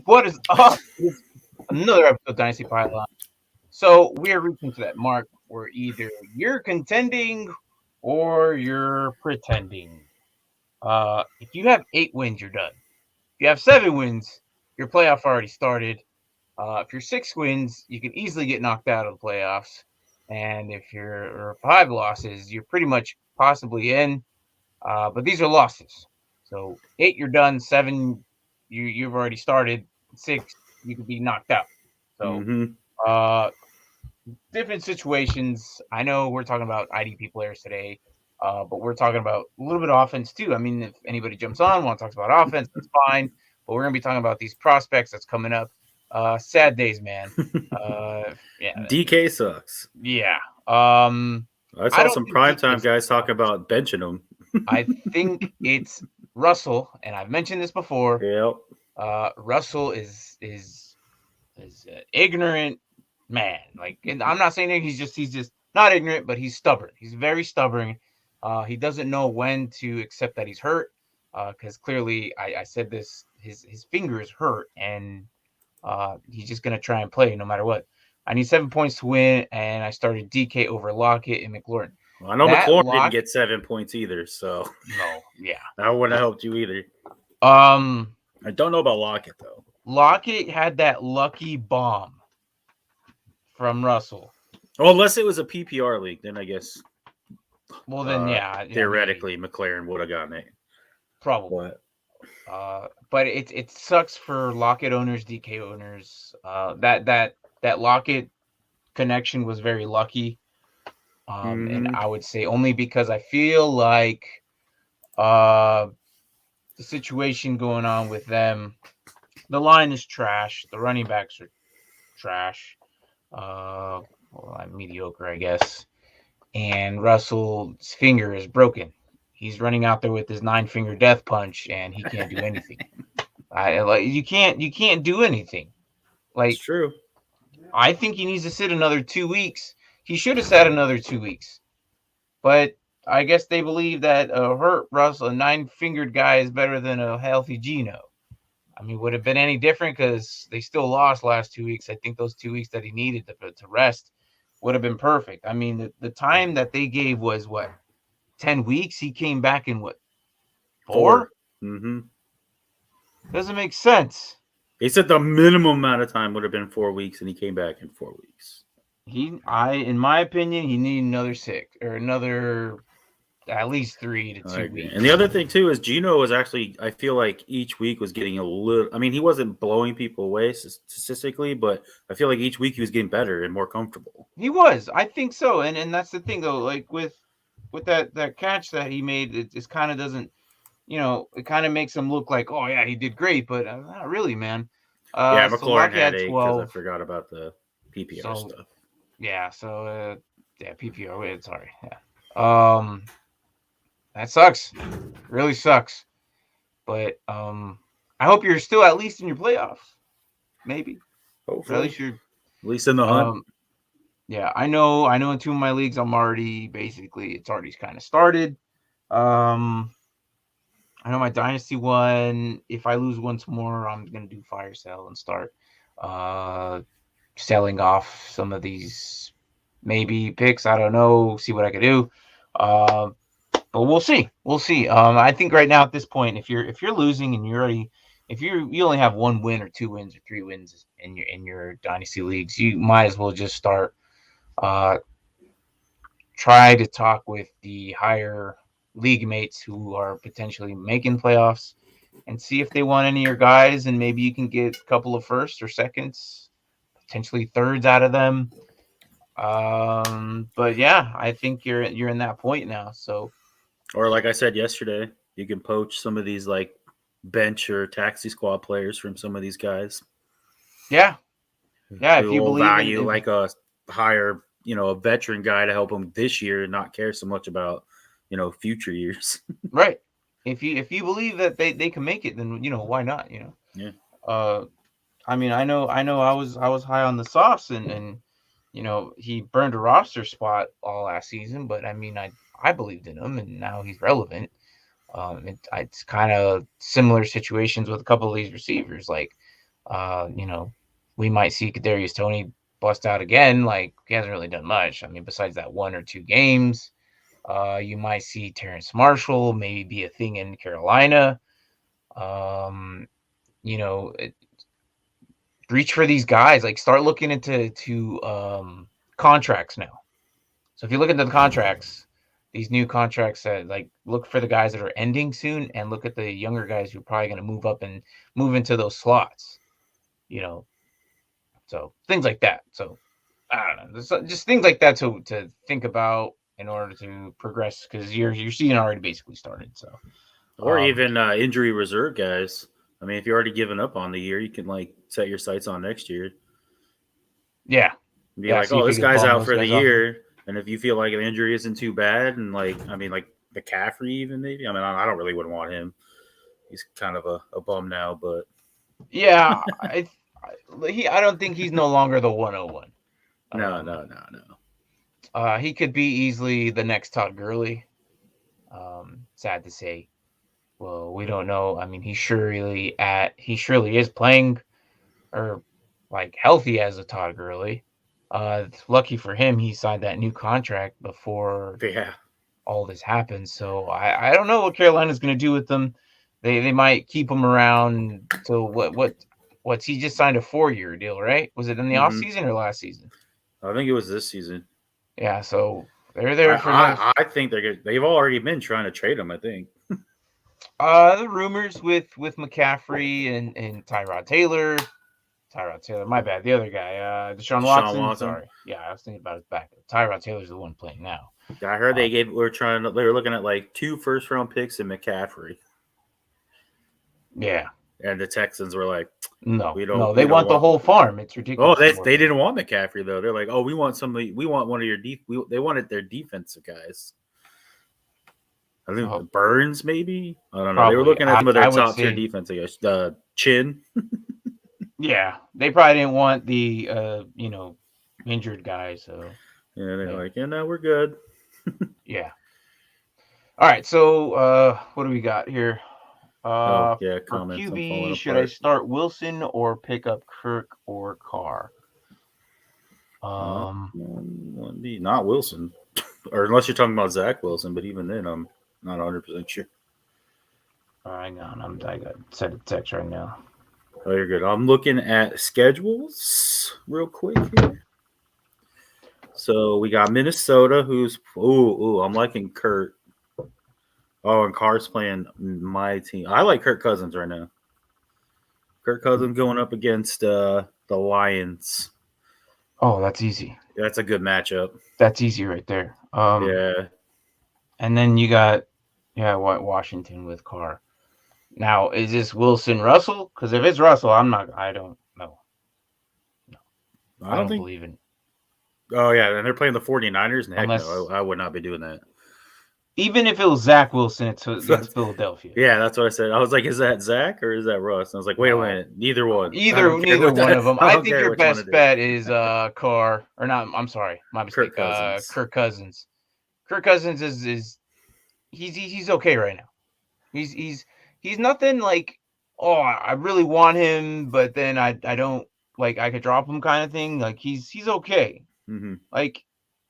What is up? It's another episode of Dynasty Pipeline. So we are reaching to that mark where either you're contending or you're pretending. If you have 8 wins, you're done. If you have 7 wins, your playoff already started. If you're 6 wins, you can easily get knocked out of the playoffs. And if you're 5 losses, you're pretty much possibly in. But these are losses. So 8, you're done. 7, you've already started. 6, you could be knocked out. So different situations. I know we're talking about IDP players today, but we're talking about a little bit of offense too. I mean, if anybody jumps on, want to talk about offense, that's fine. But we're gonna be talking about these prospects that's coming up. Sad days, man. Yeah. DK sucks. Yeah. I saw some primetime guys talk about benching him. I think it's Russell, and I've mentioned this before. Yep. Russell is an ignorant man. Like, and I'm not saying that he's just not ignorant, but he's stubborn. He's very stubborn. He doesn't know when to accept that he's hurt. Because clearly, I said this, his fingers hurt, and he's just gonna try and play no matter what. I need 7 points to win, and I started DK over Lockett and McLaurin. Well, I know McLaurin didn't get 7 points either, so no, yeah, that wouldn't have helped you either. I don't know about Lockett though. Lockett had that lucky bomb from Russell. Well, unless it was a PPR league, then I guess. Well, then yeah. Theoretically, McLaren would have gotten it. Probably. But it sucks for Lockett owners, DK owners. That Lockett connection was very lucky. And I would say only because I feel like the situation going on with them, the line is trash. The running backs are trash. Mediocre, I guess. And Russell's finger is broken. He's running out there with his 9-finger death punch, and he can't do anything. You can't do anything. Like, it's true. I think he needs to sit another 2 weeks. He should have sat another 2 weeks. But I guess they believe that a hurt Russell, a 9-fingered guy, is better than a healthy Geno. I mean, would it have been any different because they still lost last 2 weeks? I think those 2 weeks that he needed to rest would have been perfect. I mean, the time that they gave was what? 10 weeks? He came back in what? 4? Doesn't make sense. They said the minimum amount of time would have been 4 weeks, and he came back in 4 weeks. In my opinion, he needed another 6 or another at least 3 to 2 weeks. And the other thing too is Geno was actually, I feel like each week was getting a little. I mean, he wasn't blowing people away statistically, but I feel like each week he was getting better and more comfortable. He was, I think so, and that's the thing though. Like with that catch that he made, it just kind of doesn't, it kind of makes him look like, oh yeah, he did great, but not really, man. McLaurin had 8 because I forgot about the PPR stuff. Yeah, so PPR. Sorry, yeah. That sucks. Really sucks. But I hope you're still at least in your playoffs. Maybe. Hopefully. At least you're. At least in the hunt. Yeah, I know in 2 of my leagues I'm already it's already kind of started. I know my dynasty one, if I lose once more, I'm gonna do fire sale and start selling off some of these maybe picks. I don't know, see what I could do. But we'll see. I think right now at this point, if you're losing and you only have 1 win or 2 wins or 3 wins in your dynasty leagues, you might as well just start try to talk with the higher league mates who are potentially making playoffs and see if they want any of your guys, and maybe you can get a couple of firsts or seconds, potentially thirds out of them. But yeah, I think you're in that point now. So, or like I said yesterday, you can poach some of these like bench or taxi squad players from some of these guys. Yeah. If you believe value like a higher, a veteran guy to help them this year and not care so much about, future years. Right. If you believe that they can make it, then why not? Yeah. I mean, I know I was high on the Sauce and he burned a roster spot all last season, but I mean, I believed in him, and now he's relevant. It's kind of similar situations with a couple of these receivers. Like We might see Kadarius Toney bust out again. Like, he hasn't really done much. I mean, besides that 1 or 2 games. You might see Terrence Marshall maybe be a thing in Carolina. Um, reach for these guys. Like, start looking into contracts now. So if you look into the contracts, these new contracts that look for the guys that are ending soon, and look at the younger guys who are probably going to move up and move into those slots. So things like that. So I don't know. There's just things like that to think about in order to progress, because your season already basically started. So or even injury reserve guys. I mean, if you're already given up on the year, you can set your sights on next year. Yeah. Be like, oh, this guy's out for the year. And if you feel like an injury isn't too bad, and McCaffrey even maybe. I mean, I don't really wouldn't want him. He's kind of a bum now, but yeah, I don't think he's no longer the 101. No. He could be easily the next Todd Gurley. Sad to say. Well, we don't know. I mean, he surely is playing or healthy as a Todd Gurley. Lucky for him, he signed that new contract before all this happened. So I don't know what Carolina's going to do with them. They might keep him around till what's he just signed a 4-year deal, right? Was it in the off season or last season? I think it was this season. Yeah, so they're there for. I think they're good. They've already been trying to trade him, I think. The rumors with McCaffrey and Tyrod Taylor, my bad. The other guy, Deshaun Watson. Sorry, yeah, I was thinking about his backup. Tyrod Taylor's the one playing now. I heard they were looking at 2 first-round picks in McCaffrey. Yeah, and the Texans were like, no, they want the whole farm. It's ridiculous. Oh, they didn't want McCaffrey though. They're like, oh, we want somebody. We want one of your they wanted their defensive guys. I think Burns, maybe. I don't know. Probably. They were looking at some of their top tier defensive guys. Chin. Yeah, they probably didn't want the injured guy. So yeah, they're like, yeah, no, we're good. Yeah. All right. So what do we got here? Comments. For QB, should I start Wilson or pick up Kirk or Carr? Not Wilson, or unless you're talking about Zach Wilson. But even then, I'm not 100% sure. Hang on, I got set a text right now. Oh, you're good. I'm looking at schedules real quick here. So we got Minnesota, who's I'm liking Kurt. Oh, and Carr's playing my team. I like Kirk Cousins right now. Kirk Cousins going up against the Lions. Oh, that's easy. That's a good matchup. That's easy right there. Yeah. And then you got Washington with Carr. Now, is this Wilson Russell? Because if it's Russell, I don't know. No. I don't believe in. Oh, yeah, and they're playing the 49ers, and heck no, I would not be doing that. Even if it was Zach Wilson, it's against Philadelphia. Yeah, that's what I said. I was like, is that Zach or is that Russ? And I was like, wait a minute, neither one. Neither one of them. I think your best bet is Carr, or not. I'm sorry, my mistake. Kirk Cousins. Kirk Cousins is he's okay right now. He's nothing like, oh, I really want him, but then I don't I could drop him kind of thing. Like he's okay. Mm-hmm. Like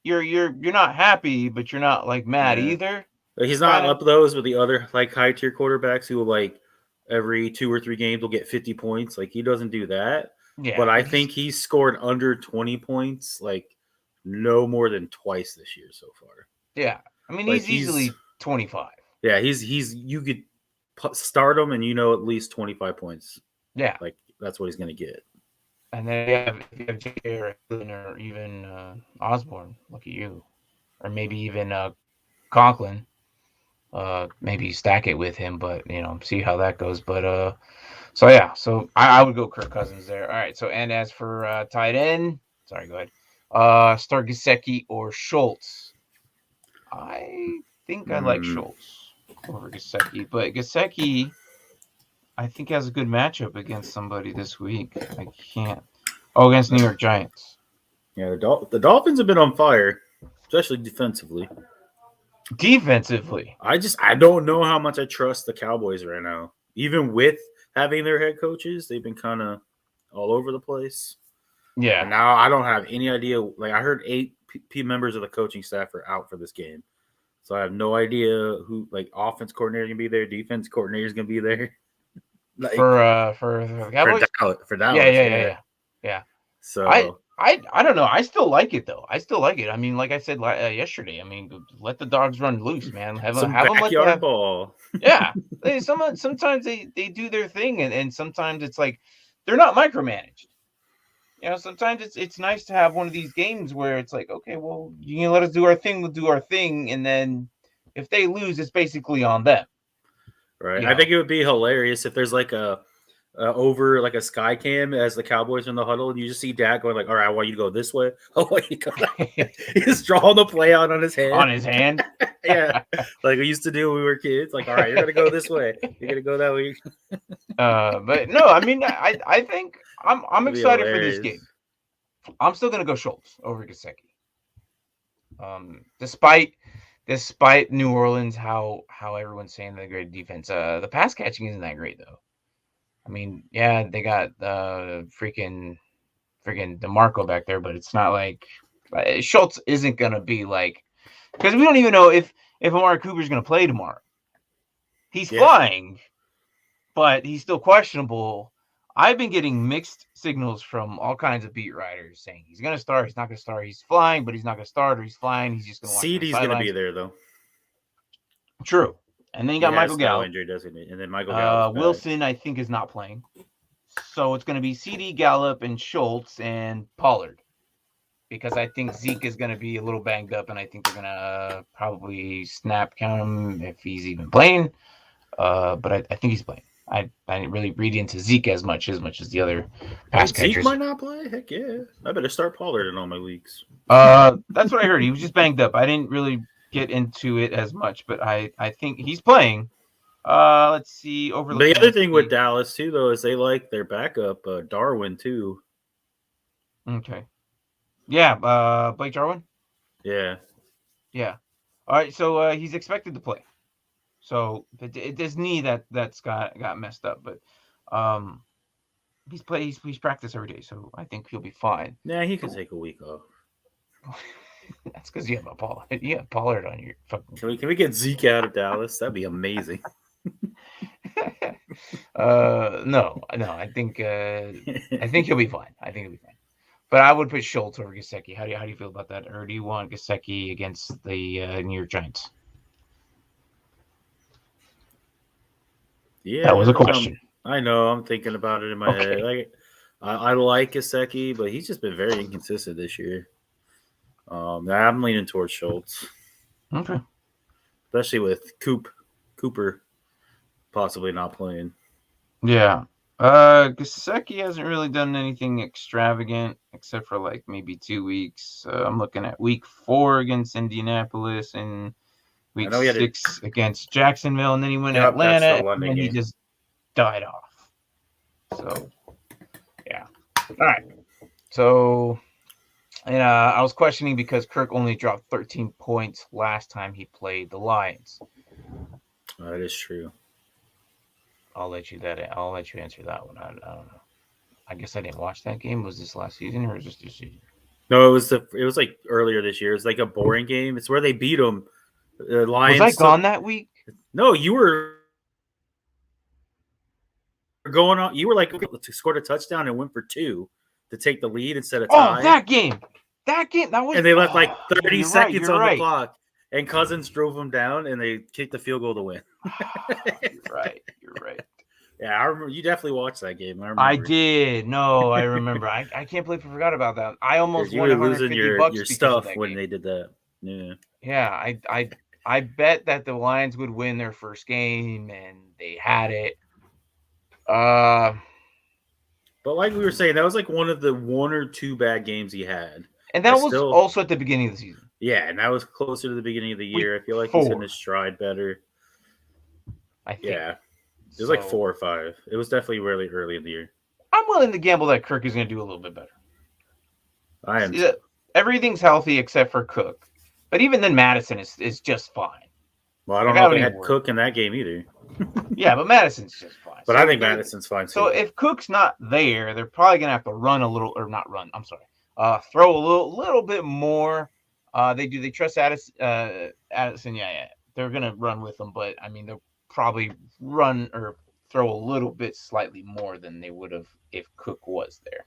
you're not happy, but you're not mad either. He's not up those with the other high tier quarterbacks who will every 2 or 3 games will get 50 points. He doesn't do that. Yeah, but I think he's scored under 20 points no more than twice this year so far. Yeah, I mean he's easily 25. Yeah, he's you could start him and at least 25 points. Yeah, that's what he's gonna get. And then if you have J.K. or even Osborne, look at you. Or maybe even Conklin. Maybe stack it with him, but, see how that goes. But, so I would go Kirk Cousins there. All right, so, and as for tight end, sorry, go ahead. Start Gesicki or Schultz. I think I like Schultz over Gesicki, but Gesicki, I think, has a good matchup against somebody this week. I can't. Oh, against New York Giants. Yeah, the Dolphins have been on fire, especially defensively. I don't know how much I trust the Cowboys right now. Even with having their head coaches, they've been kind of all over the place. Yeah. And now I don't have any idea. Like I heard 8 members of the coaching staff are out for this game, so I have no idea who. Like offense coordinator can be there, defense coordinator is gonna be there. Like, for the Cowboys. For Dallas, Yeah. So I don't know. I still like it though. I still like it. I mean, like I said yesterday. I mean, let the dogs run loose, man. Have them backyard ball. Yeah. Sometimes they do their thing, and sometimes it's like they're not micromanaged. You know, sometimes it's nice to have one of these games where it's like, okay, well, you can let us do our thing, we'll do our thing, and then if they lose, it's basically on them. Right. I think it would be hilarious if there's like a over like a sky cam as the Cowboys in the huddle, and you just see Dak going like, "All right, I want you to go this way." Oh, you go he's drawing the play out on his hand. On his hand. Yeah, like we used to do when we were kids. Like, all right, you're gonna go this way. You're gonna go that way. But no, I mean, I think I'm excited for this game. I'm still gonna go Schultz over Gesicki. Despite New Orleans, how everyone's saying they're great defense, the pass catching isn't that great though. I mean, yeah, they got freaking DeMarco back there, but it's not like Schultz isn't gonna be like, because we don't even know if Amari Cooper's gonna play tomorrow. He's flying, but he's still questionable. I've been getting mixed signals from all kinds of beat writers saying he's gonna start, he's not gonna start, he's flying, but he's not gonna start, or he's flying, he's just gonna watch. CD's gonna be there though. True. And then you got Michael Gallup. Injury, doesn't it? And then Michael Gallup. Wilson, I think, is not playing. So it's going to be CD, Gallup, and Schultz, and Pollard. Because I think Zeke is going to be a little banged up, and I think they're going to probably snap count him if he's even playing. But I think he's playing. I didn't really read into Zeke as much as the other pass catchers. Zeke might not play? Heck yeah. I better start Pollard in all my leagues. That's what I heard. He was just banged up. I didn't really get into it as much, but I think he's playing. Let's see. The other thing with Dallas too, though, is they like their backup Darwin too. Okay. Yeah, Blake Jarwin. Yeah. All right, so he's expected to play. So it's his knee that's got messed up, but he's practiced every day, so I think he'll be fine. Yeah, he could take a week off. That's because you have Pollard. You have Pollard on your fucking. Can we get Zeke out of Dallas? That'd be amazing. No. I think he'll be fine. But I would put Schultz over Gesicki. How do you feel about that? Or do you want Gesicki against the New York Giants? Yeah, that was a question. I know. I'm thinking about it in my head. Like, I like Gesicki, but he's just been very inconsistent this year. I'm leaning towards Schultz. Okay. Especially with Cooper possibly not playing. Yeah. Gesicki hasn't really done anything extravagant except for like maybe 2 weeks. I'm looking at week 4 against Indianapolis and week 6 against Jacksonville, and then he went to Atlanta and then he just died off. So, yeah. All right. So, and I was questioning because Kirk only dropped 13 points last time he played the Lions. That is true. I'll let you answer that one. I don't know. I guess I didn't watch that game. Was this last season or was this season? No, it was like earlier this year. It's like a boring game. It's where they beat them. The Lions. Was I gone that week? No, you were going on. You were like scored a touchdown and went for 2 to take the lead instead of tie. Oh, that game. That was. And they left like 30 seconds on the clock. And Cousins drove them down, and they kicked the field goal to win. You're right. Yeah, I remember. You definitely watched that game. I did. No, I remember. I can't believe I forgot about that. I almost won $150 your stuff when they did that. Yeah. Yeah, I bet that the Lions would win their first game, and they had it. But like we were saying, that was like one of the 1 or 2 bad games he had. And that was also at the beginning of the season. Yeah, and that was closer to the beginning of the year. I feel like he's in his stride better. I think. Yeah. It was like 4 or 5. It was definitely really early in the year. I'm willing to gamble that Kirk is going to do a little bit better. I am. Everything's healthy except for Cook. But even then, Madison is just fine. Well, I don't know if they had Cook in that game either. Yeah, but Madison's just fine. But I think Madison's fine too. So if Cook's not there, they're probably gonna have to run a little, or not run. I'm sorry, throw a little bit more. They trust Addison. Addison, yeah, they're gonna run with them, but I mean they'll probably run or throw a little bit slightly more than they would have if Cook was there.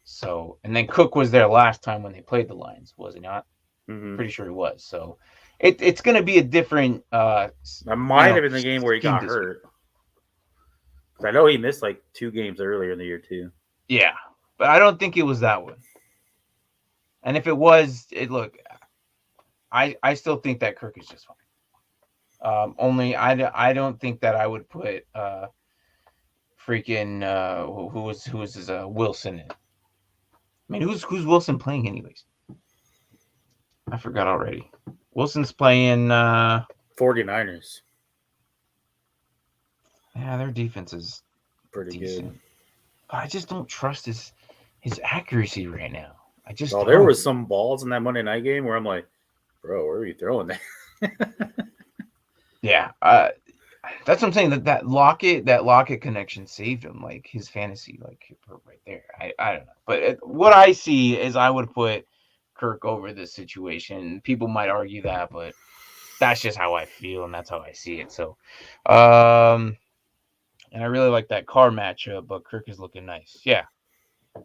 So, and then Cook was there last time when they played the Lions, was he not? Mm-hmm. Pretty sure he was. So it's going to be a different. That might have been the game where he got hurt. I know he missed like 2 games earlier in the year too. Yeah, but I don't think it was that one. And if it was, look, I still think that Kirk is just fine. Only I don't think that I would put freaking who was his Wilson in. I mean, who's Wilson playing anyways? I forgot already. Wilson's playing 49ers. Yeah, their defense is pretty decent. good. But I just don't trust his accuracy right now. I just there was some balls in that Monday night game where I'm like, bro, where are you throwing that? Yeah, that's what I'm saying. That Lockett connection saved him, like his fantasy, like right there. I don't know, but what I see is I would put Kirk over this situation. People might argue that, but that's just how I feel, and that's how I see it. So, and I really like that Carr matchup, but Kirk is looking nice. Yeah,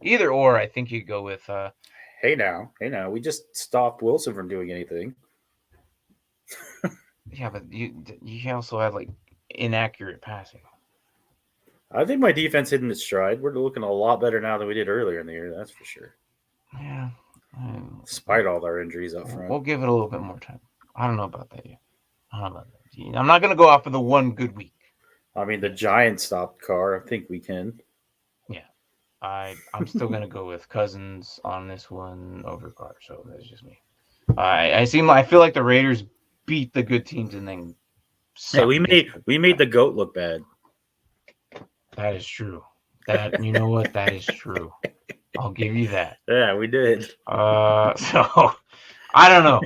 either or, I think you go with. Hey now, we just stopped Wilson from doing anything. Yeah, but you also have like inaccurate passing. I think my defense hitting its stride. We're looking a lot better now than we did earlier in the year. That's for sure. Yeah. Despite all our injuries up front. We'll give it a little bit more time. I don't know about that yet. I'm not going to go off of the one good week. I mean, the Giants stopped Carr. I think we can. Yeah. I'm still going to go with Cousins on this one over Carr. So that's just me. I feel like the Raiders beat the good teams and then. Yeah, we made the GOAT look bad. That is true. That you know what? That is true. I'll give you that. Yeah, we did. So I don't know.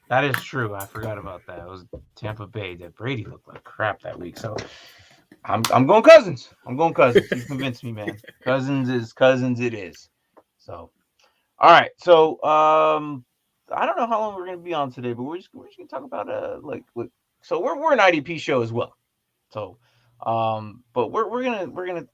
That is true. I forgot about that. It was Tampa Bay. That Brady looked like crap that week. So I'm going Cousins. You convinced me, man. Cousins. It is. So all right. So I don't know how long we're gonna be on today, but we're just gonna talk about so we're an IDP show as well. So but we're gonna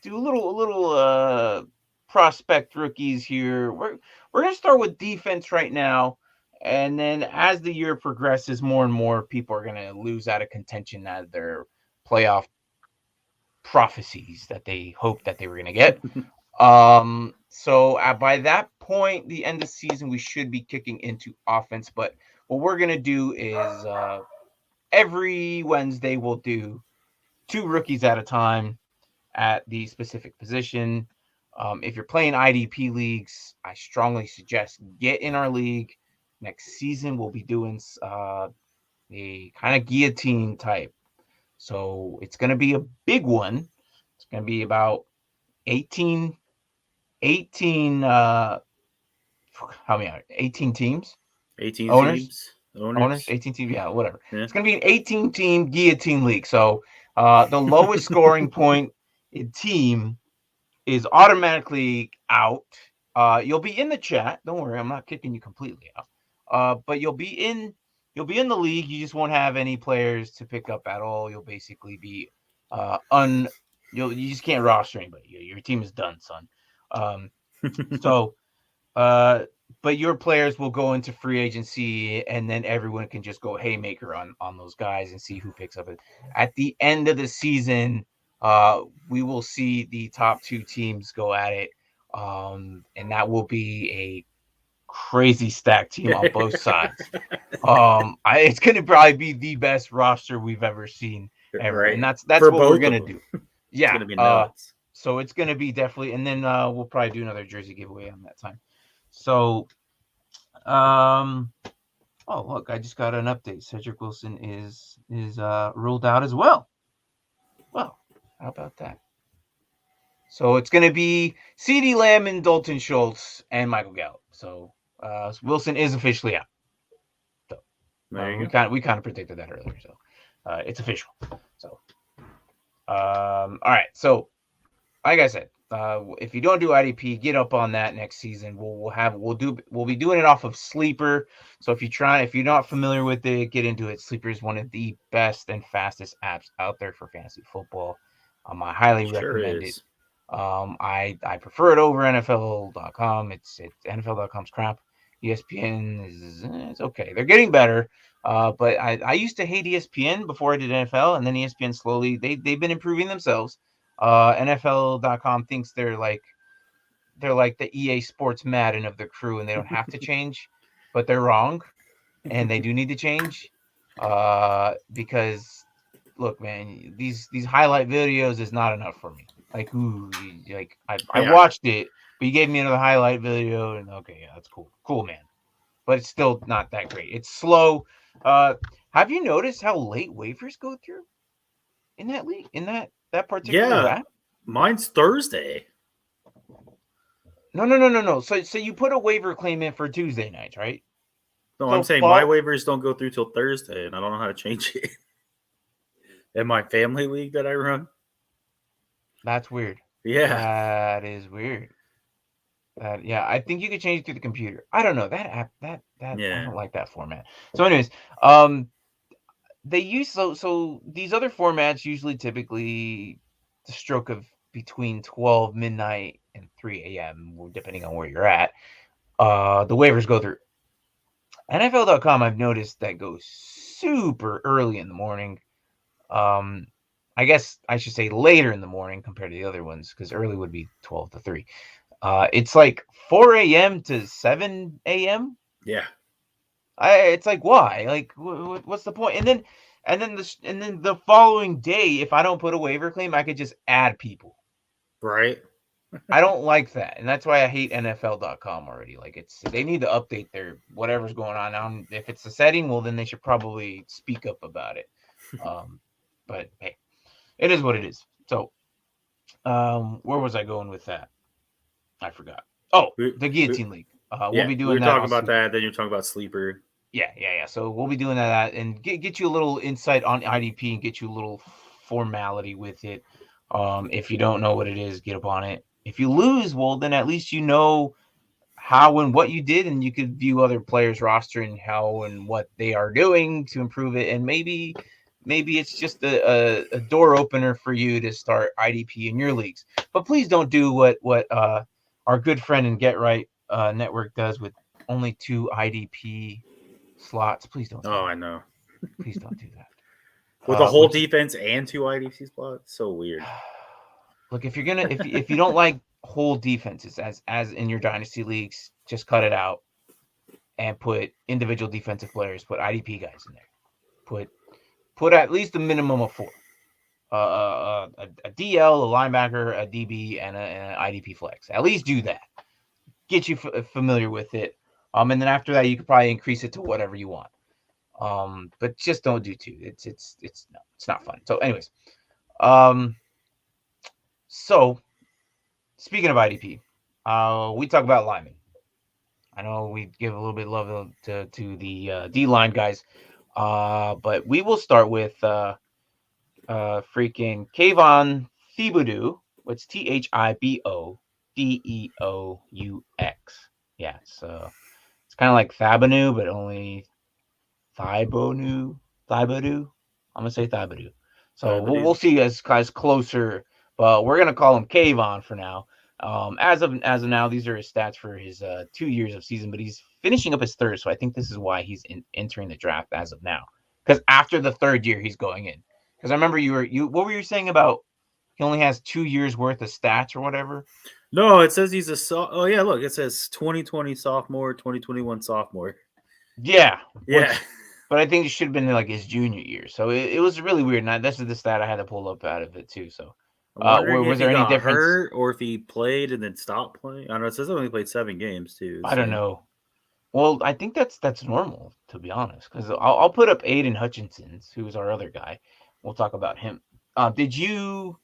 do a little prospect rookies here. We're gonna start with defense right now, and then as the year progresses, more and more people are gonna lose out of contention as their playoff prophecies that they hoped that they were gonna get. So by that point, the end of the season, we should be kicking into offense. But what we're gonna do is every Wednesday we'll do 2 rookies at a time at the specific position. If you're playing IDP leagues, I strongly suggest get in our league. Next season, we'll be doing a kind of guillotine type. So it's going to be a big one. It's going to be about 18 how many are 18 teams? 18 owners? Owners? 18 teams, yeah, whatever. Yeah. It's going to be an 18-team guillotine league. So the lowest scoring point in team is automatically out. You'll be in the chat. Don't worry, I'm not kicking you completely out. But you'll be in the league. You just won't have any players to pick up at all. You'll basically be you just can't roster anybody. Your team is done, son. But your players will go into free agency, and then everyone can just go haymaker on those guys and see who picks up it. At the end of the season, we will see the top 2 teams go at it, and that will be a crazy stacked team on both sides. It's going to probably be the best roster we've ever seen ever, right. And that's what we're going to do. Yeah, it's going to be nuts. So it's going to be definitely, and then we'll probably do another jersey giveaway on that time. So, oh look, I just got an update. Cedric Wilson is ruled out as well. Well, how about that? So it's going to be CeeDee Lamb and Dalton Schultz and Michael Gallup. So Wilson is officially out. So we kind of predicted that earlier. So It's official. So, all right. So, like I said, if you don't do IDP, get up on that next season. We'll be doing it off of Sleeper. So if you're not familiar with it, get into it. Sleeper is one of the best and fastest apps out there for fantasy football. I highly Sure recommend it. is. I prefer it over NFL.com. It's NFL.com's crap. ESPN is it's okay. They're getting better. But I used to hate ESPN before I did NFL, and then ESPN slowly they've been improving themselves. NFL.com thinks they're like the EA Sports Madden of the crew, and they don't have to change, but they're wrong, and they do need to change. Because look, man, these highlight videos is not enough for me. Like, I Yeah. watched it, but you gave me another highlight video, and okay, yeah, that's cool, man. But it's still not that great. It's slow. Have you noticed how late waivers go through in that league, in that particular Yeah. app? Mine's Thursday. No. So you put a waiver claim in for Tuesday nights, right? No, I'm So saying my waivers don't go through till Thursday, and I don't know how to change it. In my family league that I run. That's weird. Yeah. That is weird. Yeah, I think you could change it through the computer. I don't know that app. That I Yeah. don't like that format. So, anyways, they use so these other formats typically the stroke of between 12 midnight and 3 a.m. depending on where you're at. The waivers go through. NFL.com, I've noticed that goes super early in the morning. I guess I should say later in the morning compared to the other ones, because early would be 12 to 3. It's like 4 a.m. to 7 a.m. Yeah. It's like, why? Like, what's the point? And then the following day, if I don't put a waiver claim, I could just add people. Right. I don't like that, and that's why I hate NFL.com already. Like, they need to update their whatever's going on now. If it's a setting, well, then they should probably speak up about it. But hey, it is what it is. So, where was I going with that? I forgot. Oh, the Guillotine League. We'll be doing we were that. talking about that. Then you're talking about Sleeper. Yeah. So we'll be doing that and get you a little insight on IDP and get you a little formality with it. If you don't know what it is, get up on it. If you lose, well, then at least you know how and what you did, and you could view other players' roster and how and what they are doing to improve it. And maybe it's just a door opener for you to start IDP in your leagues. But please don't do what our good friend and Get Right Network does with only 2 IDP slots. Please don't. Oh, I know. Please don't do that. With a whole defense and 2 IDP spots, so weird. Look, if you're gonna if you don't like whole defenses as in your dynasty leagues, just cut it out and put individual defensive players. Put IDP guys in there. Put at least a minimum of 4. A DL, a linebacker, a DB, and an IDP flex. At least do that. Get you familiar with it. And then after that, you could probably increase it to whatever you want. But just don't do 2. It's not fun. So, anyways, so speaking of IDP, we talk about linemen. I know we give a little bit of love to the D line guys, but we will start with freaking Kayvon Thibodeaux. It's Thibodeaux. Yeah, so it's kind of like Thibodeaux, but only Thibodeaux. I'm gonna say Thibodeaux. So we'll see as guys closer, but we're gonna call him Kayvon for now. As of now, these are his stats for his 2 years of season, but he's finishing up his 3rd, so I think this is why he's entering the draft as of now. Because after the 3rd year, he's going in. Because I remember what were you saying about he only has 2 years worth of stats or whatever? No, it says he's oh yeah, look, it says 2020 sophomore, 2021 sophomore. Yeah. Yeah. But I think it should have been like his junior year. So it was really weird. And this is the stat I had to pull up out of it too. So was there any difference? Hurt or if he played and then stopped playing? I don't know. It says he only played 7 games too. I don't know. Well, I think that's normal, to be honest, because I'll put up Aiden Hutchinson, who's our other guy. We'll talk about him. Did you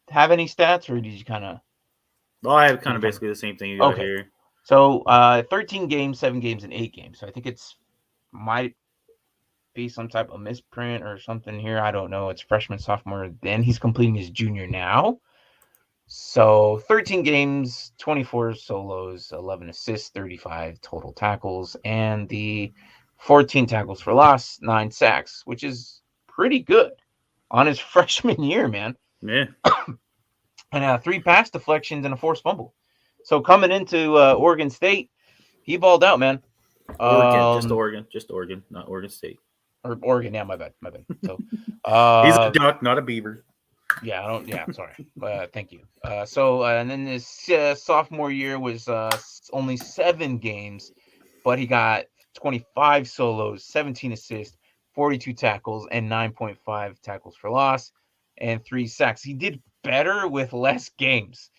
have any stats, or did you kind of? Well, I have kind of basically the same thing you got here. So 13 games, 7 games, and 8 games. So I think it's be some type of misprint or something here. I don't know. It's freshman, sophomore. Then he's completing his junior now. So 13 games, 24 solos, 11 assists, 35 total tackles, and the 14 tackles for loss, 9 sacks, which is pretty good on his freshman year, man. Yeah. And 3 pass deflections and a forced fumble. So coming into Oregon State, he balled out, man. Just Oregon, not Oregon State. Or Oregon, yeah, my bad. So, He's a duck, not a beaver. yeah, I don't. Yeah, sorry. Thank you. And then this sophomore year was only 7 games, but he got 25 solos, 17 assists, 42 tackles, and 9.5 tackles for loss, and 3 sacks. He did better with less games.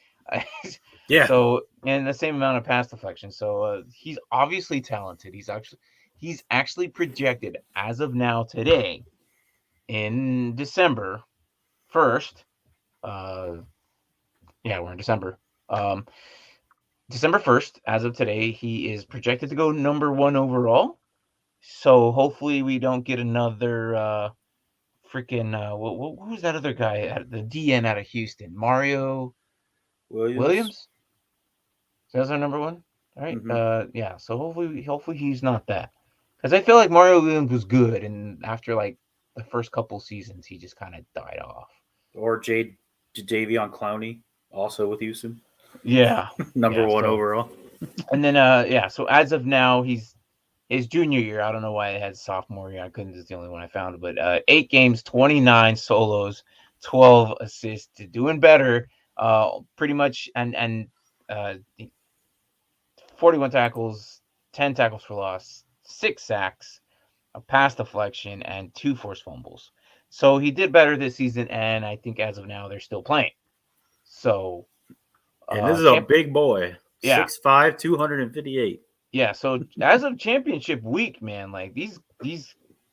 Yeah. So, and the same amount of pass deflection. So he's obviously talented. He's actually projected as of now today in December 1st. We're in December. December 1st, as of today, he is projected to go number 1 overall. So hopefully we don't get another who's that other guy, the DN out of Houston, Mario Williams? So that's our number 1. All right. Mm-hmm. So hopefully he's not that, because I feel like Mario Williams was good, and after like the first couple seasons, he just kind of died off. Or Jadeveon Clowney, also with Houston. Yeah. Number 1 overall. And then so as of now, he's his junior year. I don't know why it had sophomore year. I couldn't. It's the only one I found. But 8 games, 29 solos, 12 assists, doing better. Pretty much, and 41 tackles, 10 tackles for loss, 6 sacks, a pass deflection, and 2 forced fumbles. So he did better this season, and I think as of now they're still playing. So, and this is a big boy, yeah, 6'5", 258. Yeah, so as of championship week, man, like these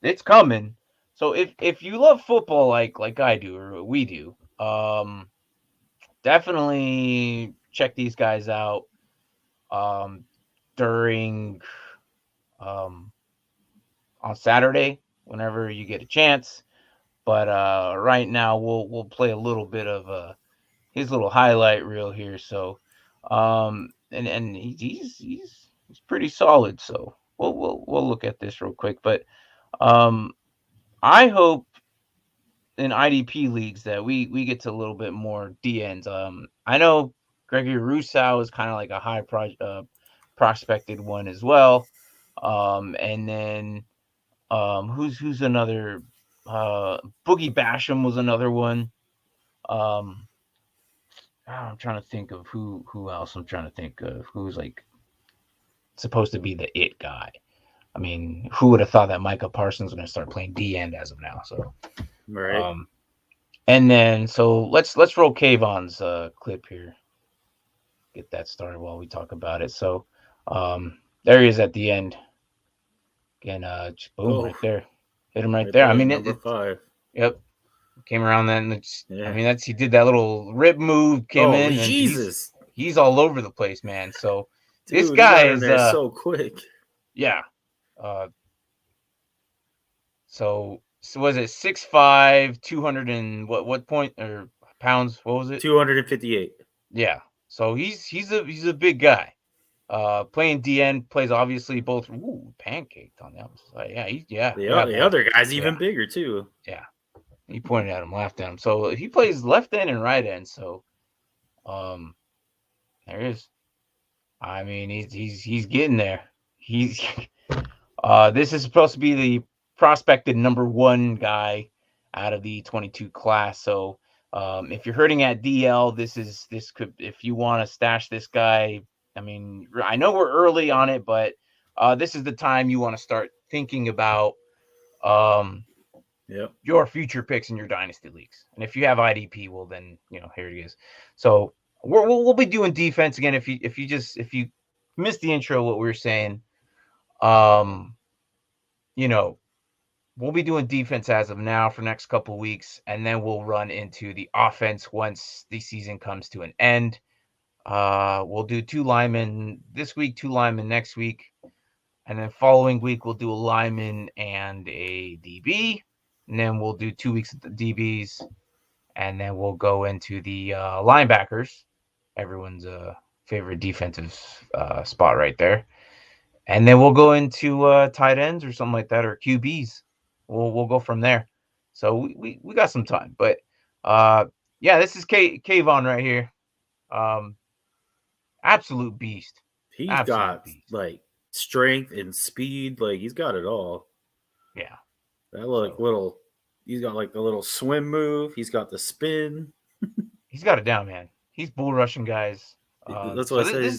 it's coming. So if you love football like I do or we do, definitely check these guys out during on Saturday whenever you get a chance. But right now we'll play a little bit of his little highlight reel here. So and he's pretty solid. So we'll look at this real quick. But I hope in IDP leagues that we get to a little bit more DNs. I know Gregory Rousseau is kind of like a high prospected one as well. And then who's another? Boogie Basham was another one. I'm trying to think of who else. I'm trying to think of who's like supposed to be the it guy. I mean, who would have thought that Micah Parsons was going to start playing D end as of now? So, right. And then so let's roll Kayvon's clip here. Get that started while we talk about it. So, there he is at the end. Again, boom, right there, hit him right there. I mean, number 5. Yep, came around then. I mean, he did that little rip move, came in, and Jesus, he's all over the place, man. So dude, this guy is so quick. Yeah. So was it 6'5", 200 and what point or pounds? What was it? 258. Yeah. So he's a big guy. Playing DN, plays obviously both. Ooh, pancaked on the other side. Yeah, The other guy's even bigger too. Yeah. He pointed at him, laughed at him. So he plays left end and right end. So, there he is. I mean, he's getting there. This is supposed to be the prospected number 1 guy out of the 22 class. So, if you're hurting at DL, this could, if you want to stash this guy. I mean, I know we're early on it, but this is the time you want to start thinking about your future picks in your dynasty leagues. And if you have IDP, well, then here it is. So we'll be doing defense again. If you missed the intro, what we were saying, we'll be doing defense as of now for next couple of weeks, and then we'll run into the offense once the season comes to an end. We'll do 2 linemen this week, 2 linemen next week. And then following week, we'll do a lineman and a DB. And then we'll do 2 weeks of the DBs. And then we'll go into the linebackers. Everyone's favorite defensive spot right there. And then we'll go into tight ends or something like that, or QBs. We'll go from there. So we got some time. But yeah, this is Kayvon right here. Absolute beast. He's Absolute got beast. like strength and speed. Like he's got it all. Yeah. That little. He's got like the little swim move. He's got the spin. He's got it down, man. He's bull rushing guys. That's So what I say.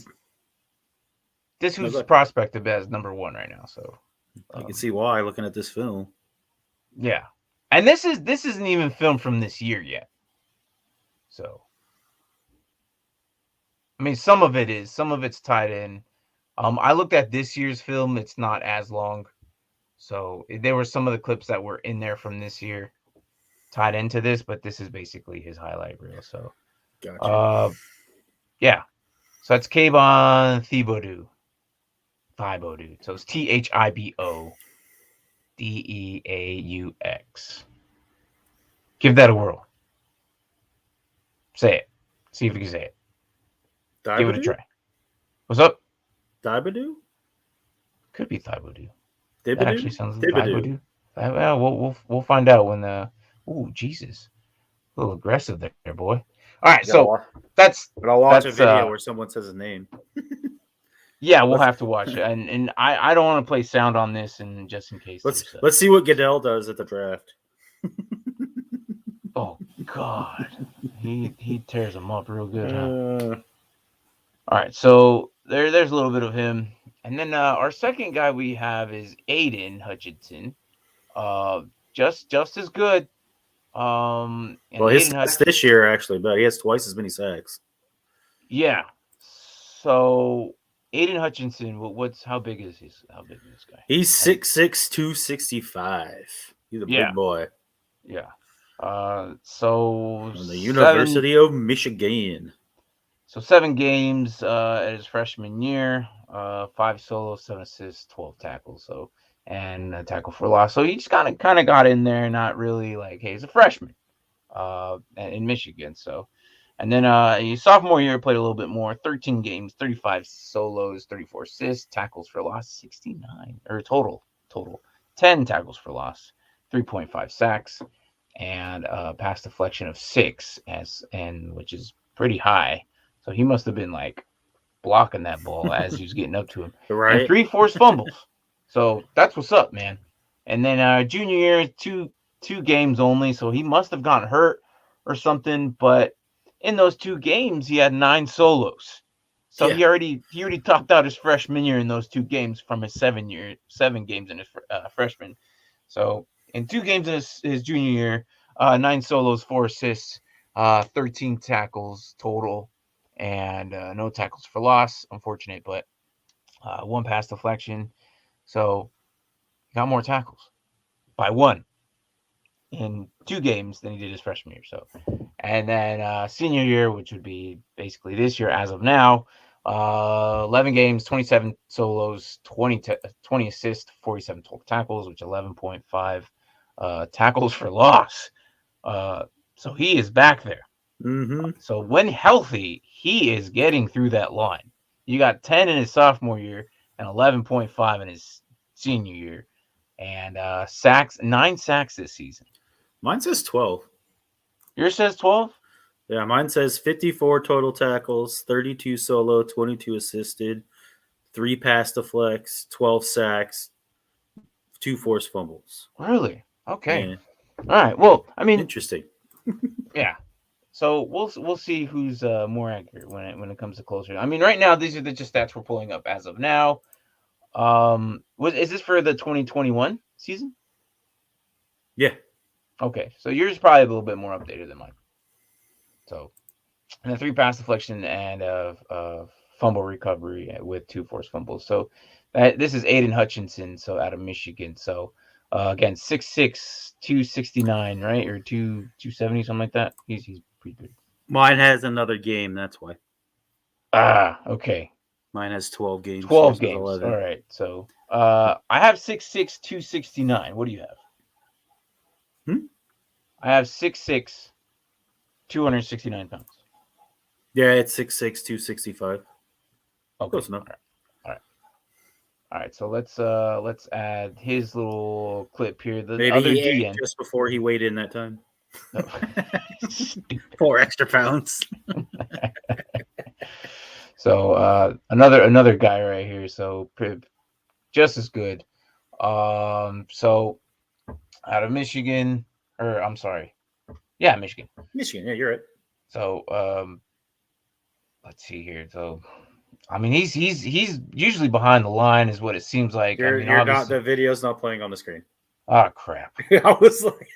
this who's prospected as number 1 right now. So you can see why looking at this film. Yeah, and this isn't even filmed from this year yet. So I mean, some of it's tied in. I looked at this year's film. It's not as long. So there were some of the clips that were in there from this year tied into this, but this is basically his highlight reel. So, gotcha. Yeah. So that's Kayvon Thibodeaux. So it's THIBODEAUX. Give that a whirl. Say it. See if you can say it. Thibodeaux? Give it a try. What's up? Thibodeaux? Could be Thibodeaux. Thibodeaux? That actually sounds like Thibodeaux. Well, we'll find out when the. Ooh, Jesus, a little aggressive there, boy. All right, so that's. But I'll watch a video where someone says his name. Yeah, we'll have to watch it, and I don't want to play sound on this, and just in case. Let's see what Goodell does at the draft. Oh God, he tears them up real good. Huh? All right, so there's a little bit of him. And then our second guy we have is Aiden Hutchinson. Just as good. Well, his sacks this year actually, but he has twice as many sacks. Yeah. So Aiden Hutchinson, how big is this guy? He's 6'6", 265. He's a big boy. Yeah. So from the University of Michigan. So 7 games at his freshman year, 5 solos, 7 assists, 12 tackles. So and a tackle for loss. So he just kind of got in there, not really like, hey, he's a freshman in Michigan. So, and then his sophomore year played a little bit more, 13 games, 35 solos, 34 assists, tackles for loss, 69 or total 10 tackles for loss, 3.5 sacks, and pass deflection of 6 which is pretty high. So he must have been like blocking that ball as he was getting up to him. Right. And 3 forced fumbles. So that's what's up, man. And then junior year, two games only. So he must have gotten hurt or something. But in those 2 games, he had 9 solos. So he already topped out his freshman year in those 2 games from his 7 games in his freshman. So in 2 games in his junior year, 9 solos, 4 assists, 13 tackles total, and no tackles for loss. Unfortunate, but 1 pass deflection. So he got more tackles by 1 in 2 games than he did his freshman year. So, and then senior year, which would be basically this year as of now, 11 games, 27 solos, 20 assists, 47 total tackles, which 11.5 tackles for loss. So he is back there. Mm-hmm. So when healthy, he is getting through that line. You got 10 in his sophomore year and 11.5 in his senior year, and 9 sacks this season. Mine says 12. Yours says 12? Yeah, mine says 54 total tackles, 32 solo, 22 assisted, 3 pass deflects, 12 sacks, 2 forced fumbles. Really? Okay. Yeah. All right. Well, I mean, interesting. Yeah. So we'll see who's more accurate when it comes to closer. I mean, right now these are just stats we're pulling up as of now. Is this for the 2021 season? Yeah. Okay, so yours is probably a little bit more updated than mine. So, and a 3 pass deflection and fumble recovery with 2 forced fumbles. So this is Aiden Hutchinson, so out of Michigan. So again, 6'6", 269, right, or 270, something like that. He's pretty good. Mine has another game. That's why. Ah, okay. Mine has 12 games. 12 Yours has games. 11. All right. So I have 6'6", 269. What do you have? I have 6'6", 269 pounds. Yeah, it's 6'6", 265. Okay. Close enough. All right. So let's add his little clip here. The Maybe other he ate DN. just before he weighed in that time. No. 4 extra pounds. So another guy right here. So just as good. So out of Michigan, or I'm sorry, yeah, Michigan. Michigan, yeah, you're right. So let's see here. So I mean, he's usually behind the line, is what it seems like. I mean, obviously, the video's not playing on the screen. Oh crap! I was like,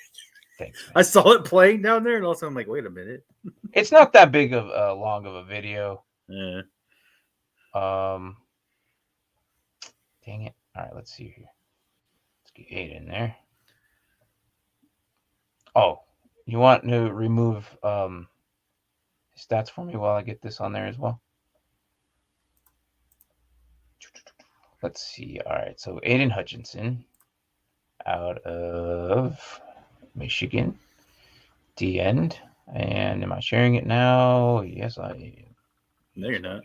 thanks, man. I saw it playing down there, and all of a sudden I'm like, wait a minute. It's not that big of long of a video. Yeah. Dang it! All right, let's see here. Let's get Aiden in there. Oh, you want to remove stats for me while I get this on there as well? Let's see. All right, so Aiden Hutchinson out of Michigan, D-end. And am I sharing it now? Yes, I am. No, you're not.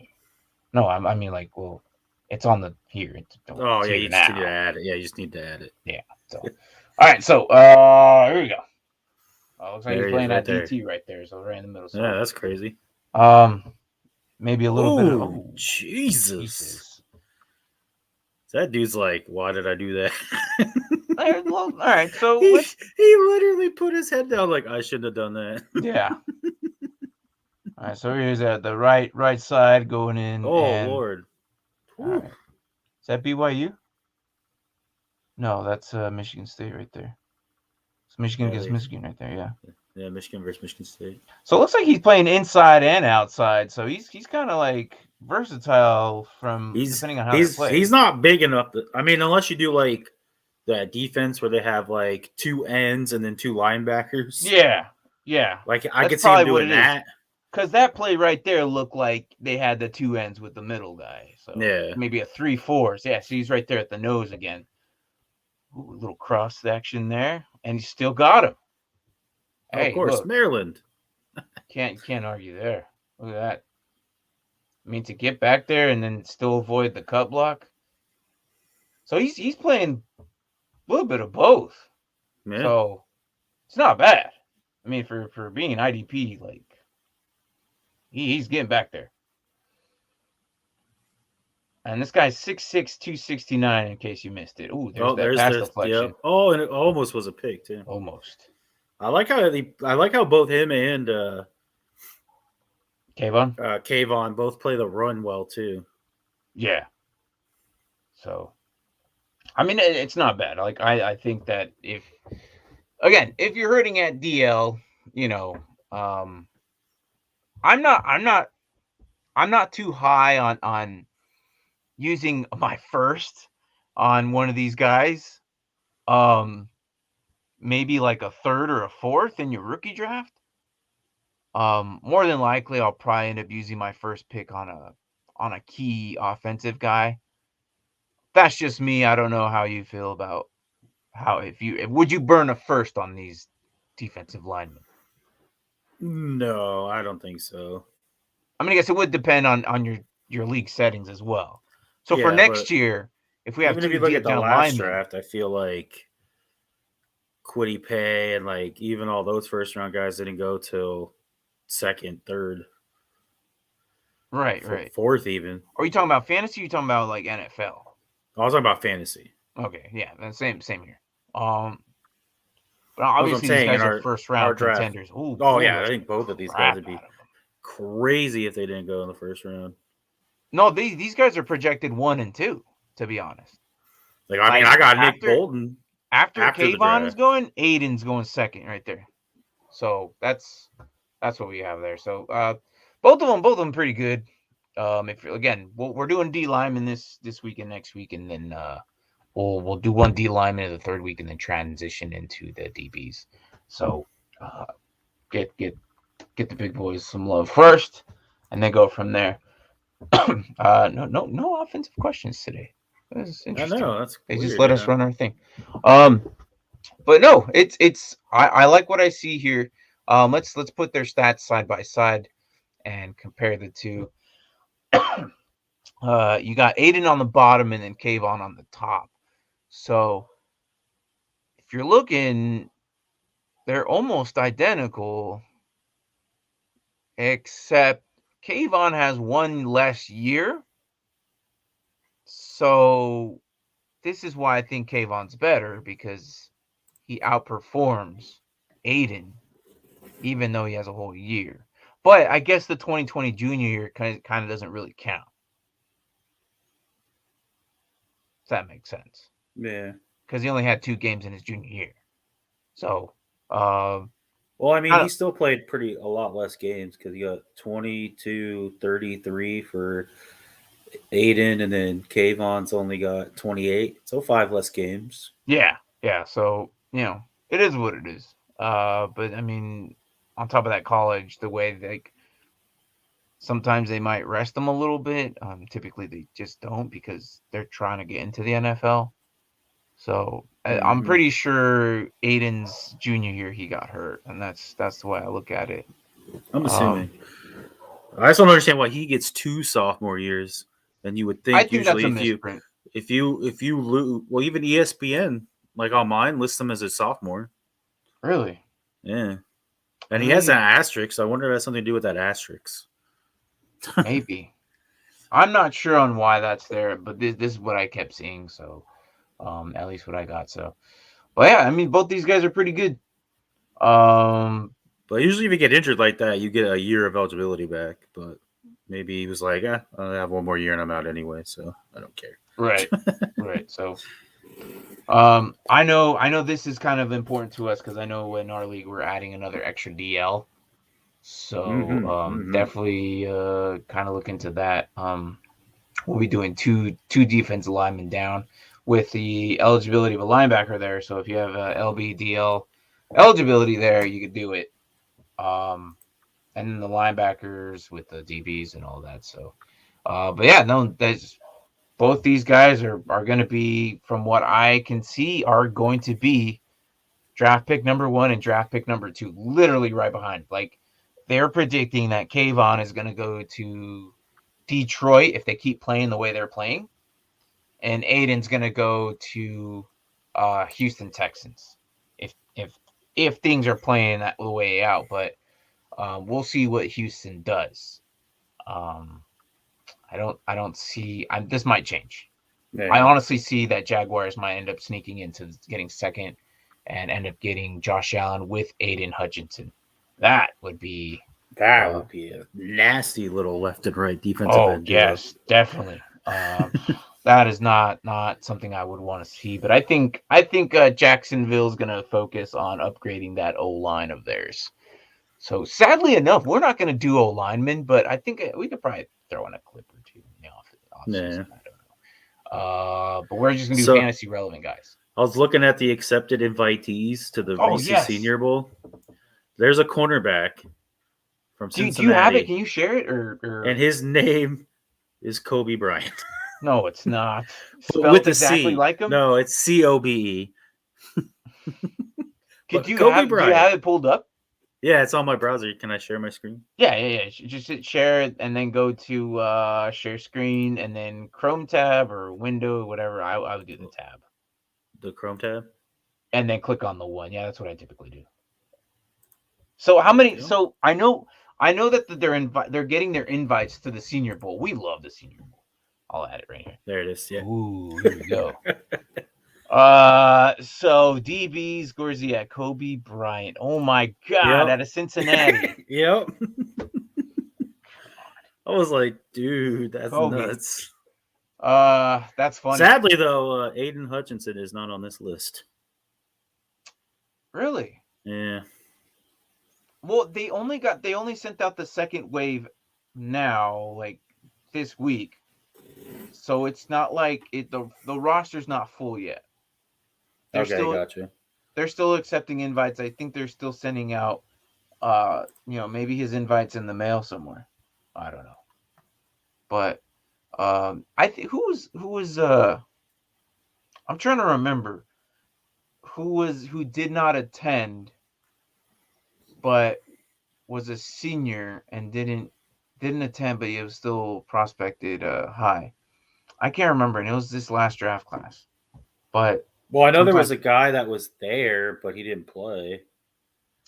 No, I mean, like, well, it's on the here. Oh, yeah, you just now. need to add it. Yeah, you just need to add it. Yeah. So, all right. So, here we go. Looks like he's playing that DT right there. So right in the middle. So, yeah, that's crazy. Maybe a little bit of. Oh, Jesus. That dude's like, why did I do that? All right. So he literally put his head down like, I shouldn't have done that. Yeah. All right. So here's at the right side going in. Oh, Lord. Right. Is that BYU? No, that's Michigan State right there. It's Michigan against Michigan right there. Yeah. Yeah, Michigan versus Michigan State. So it looks like he's playing inside and outside. So he's kind of like versatile depending on how they play. He's not big enough. I mean, unless you do like that defense where they have like 2 ends and then 2 linebackers. Yeah. Yeah. Like I could see him doing that. Because that play right there looked like they had the 2 ends with the middle guy. So yeah, maybe a 3-4. Yeah, so he's right there at the nose again. Ooh, a little cross action there, and he still got him. Hey, of course, look, Maryland. Can't argue there. Look at that. I mean, to get back there and then still avoid the cut block. So he's playing a little bit of both. Yeah. So it's not bad. I mean, for being an IDP, like he's getting back there. And this guy's 6'6", 269, in case you missed it. Ooh, there's pass deflection. Yeah. Oh, and it almost was a pick, too. Almost. I like how both him and Kayvon both play the run well, too. Yeah. So, I mean, it's not bad. Like, I think that if you're hurting at DL, you know, I'm not too high on using my first on one of these guys. Maybe like a third or a fourth in your rookie draft. More than likely, I'll probably end up using my first pick on a key offensive guy. That's just me. I don't know how you feel about would you burn a first on these defensive linemen? No, I don't think so. I mean, I guess it would depend on your league settings as well. So for next year, if we have even if you look at the last draft, I feel like Kwity Paye and like even all those first round guys didn't go till second, third, right, fourth even. Are you talking about fantasy? Or are you talking about like NFL? I was talking about fantasy. Okay, yeah, same here. But obviously these guys are first round contenders. Ooh, yeah, I think both of these guys would be crazy if they didn't go in the first round. No, these guys are projected 1 and 2. To be honest, like I mean, I got Nick Bolton after Kayvon is going. Aiden's going second right there. So that's what we have there. So both of them pretty good. We're doing D lineman this week and next week, and then we'll do one D lineman in the third week, and then transition into the DBs. So get the big boys some love first, and then go from there. No offensive questions today. That's I interesting. know that's They just weird. let us run our thing. But no, it's I like what I see here. Let's put their stats side by side and compare the two. You got Aiden on the bottom and then Kayvon on the top. So if you're looking, they're almost identical, except Kayvon has one less year. So this is why I think Kayvon's better, because he outperforms Aiden, even though he has a whole year. But I guess the 2020 junior year kind of doesn't really count. If that makes sense. Yeah. Because he only had 2 games in his junior year. So, uh, Well, I mean, he still played a lot less games because he got 22, 33 for Aiden, and then Kayvon's only got 28, so 5 less games. yeah. So, it is what it is. But I mean, on top of that, college, the way sometimes they might rest them a little bit. Typically, they just don't because they're trying to get into the NFL. So I'm pretty sure Aiden's junior year he got hurt, and that's the way I look at it. I'm assuming. I just don't understand why he gets 2 sophomore years. And you would think I think usually that's a misprint. if you lose, well, even ESPN, like on mine, lists him as a sophomore. Really? Yeah. And he has an asterisk. So I wonder if it has something to do with that asterisk. Maybe. I'm not sure on why that's there, but this is what I kept seeing. So, at least what I got. So, but yeah, I mean, both these guys are pretty good. But usually, if you get injured like that, you get a year of eligibility back. But maybe he was like, I'll have one more year and I'm out anyway, so I don't care. Right. So, I know this is kind of important to us because I know in our league we're adding another extra DL. So, definitely kind of look into that. We'll be doing two defensive linemen down with the eligibility of a linebacker there. So if you have LBDL eligibility there, you could do it. And then the linebackers with the DBs and all that. So, but yeah, no, that's both these guys are going to be, from what I can see, are going to be draft pick number 1 and draft pick number 2, literally right behind. Like they're predicting that Kayvon is going to go to Detroit if they keep playing the way they're playing, and Aiden's going to go to Houston Texans if things are playing that the way out. But we'll see what Houston does. I don't see. This might change. Yeah. I honestly see that Jaguars might end up sneaking into getting second and end up getting Josh Allen with Aiden Hutchinson. That would be a nasty little left and right defensive end. Oh yes, definitely. That is not something I would want to see. But I think Jacksonville's going to focus on upgrading that O line of theirs. So sadly enough, we're not going to do O linemen, but I think we could probably throw in a clip or two in the offseason. I don't know. But we're just going to do fantasy relevant guys. I was looking at the accepted invitees to the Reese's Senior Bowl. There's a cornerback from Cincinnati. Do you have it? Can you share it? Or... And his name is Kobe Bryant. No, it's not. Spelled with exactly C. Like him? No, it's COBE. Do you have it pulled up? Yeah, it's on my browser. Can I share my screen? Yeah. Just share it and then go to share screen and then Chrome tab or window, whatever. I would do the tab. The Chrome tab? And then click on the one. Yeah, that's what I typically do. So how many? So I know that they're getting their invites to the Senior Bowl. We love the Senior Bowl. I'll add it right here. There it is. Yeah. Ooh, here we go. So DBs, Gorziak, Kobe Bryant. Oh my God, out of Cincinnati. Yep. I was like, dude, that's nuts. That's funny. Sadly, though, Aiden Hutchinson is not on this list. Really? Yeah. Well, they only sent out the second wave now, like this week. So it's not like the roster's not full yet. Gotcha. They're still accepting invites. I think they're still sending out maybe his invites in the mail somewhere. I don't know. But I think who was I'm trying to remember who did not attend, but was a senior and didn't attend, but he was still prospected high. I can't remember, and it was this last draft class. But Well, I know there was sometimes a guy that was there, but he didn't play.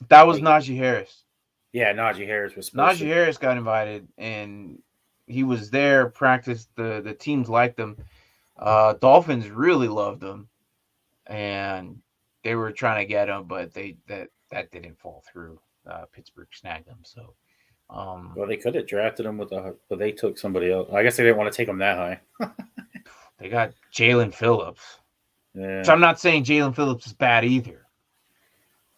that was Like, Najee Harris. yeah, Najee Harris was supposed Najee to. Harris got invited, and he was there. Practiced. The teams liked him. Dolphins really loved him, and they were trying to get him, but that didn't fall through. Pittsburgh snagged him. So Well, they could have drafted him but they took somebody else. I guess they didn't want to take him that high. they got Jalen Phillips. So Yeah, I'm not saying Jalen Phillips is bad either.